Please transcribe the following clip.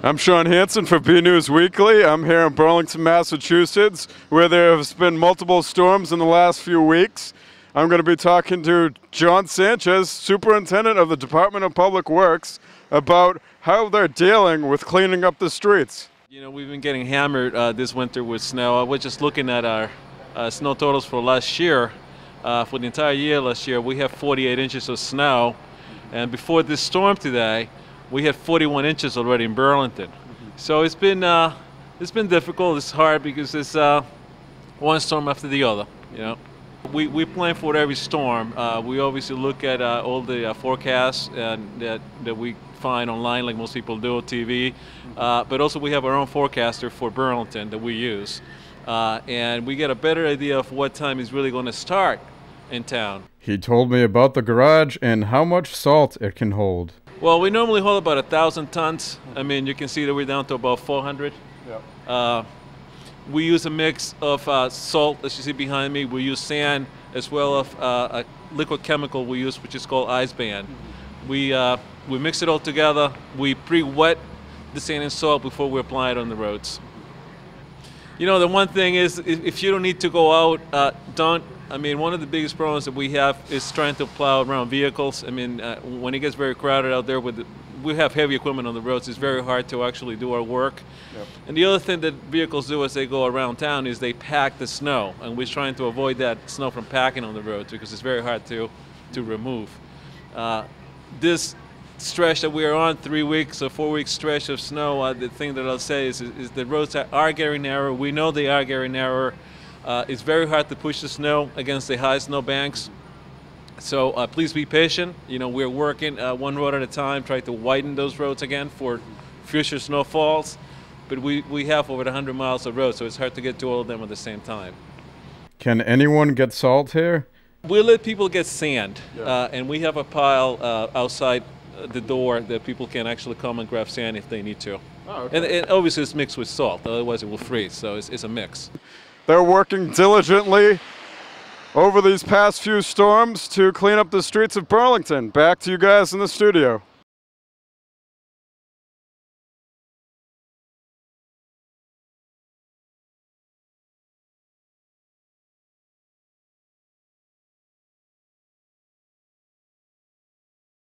I'm Shawn Hansen for B News Weekly. I'm here in Burlington, Massachusetts, where there have been multiple storms in the last few weeks. I'm going to be talking to John Sanchez, Superintendent of the Department of Public Works, about how they're dealing with cleaning up the streets. You know, we've been getting hammered this winter with snow. I was just looking at our snow totals for last year. For the entire year last year, we have 48 inches of snow. And before this storm today, we had 41 inches already in Burlington. So it's been difficult. It's hard because it's one storm after the other. You know, we plan for every storm. We obviously look at all the forecasts that we find online, like most people do on TV. But also we have our own forecaster for Burlington that we use, and we get a better idea of what time is really going to start in town. He told me about the garage and how much salt it can hold. Well, we normally hold about 1,000 tons. I mean, you can see that we're down to about 400. Yep. We use a mix of salt, as you see behind me. We use sand as well as a liquid chemical we use, which is called ice band. Mm-hmm. We mix it all together. We pre-wet the sand and salt before we apply it on the roads. You know, the one thing is, if you don't need to go out, don't. I mean, one of the biggest problems that we have is trying to plow around vehicles. I mean, when it gets very crowded out there, we have heavy equipment on the roads, it's very hard to actually do our work. Yep. And the other thing that vehicles do as they go around town is they pack the snow, and we're trying to avoid that snow from packing on the roads because it's very hard to remove. This stretch that we are on, 3 weeks or 4 week stretch of snow, the thing that I'll say is the roads are getting narrower. We know they are getting narrower. It's very hard to push the snow against the high snow banks. So please be patient. You know, we're working one road at a time, trying to widen those roads again for future snowfalls. But we have over 100 miles of road, so it's hard to get to all of them at the same time. Can anyone get salt here? We let people get sand, yeah. And we have a pile outside the door that people can actually come and grab sand if they need to. Oh, okay. And obviously it's mixed with salt, otherwise it will freeze, so it's a mix. They're working diligently over these past few storms to clean up the streets of Burlington. Back to you guys in the studio.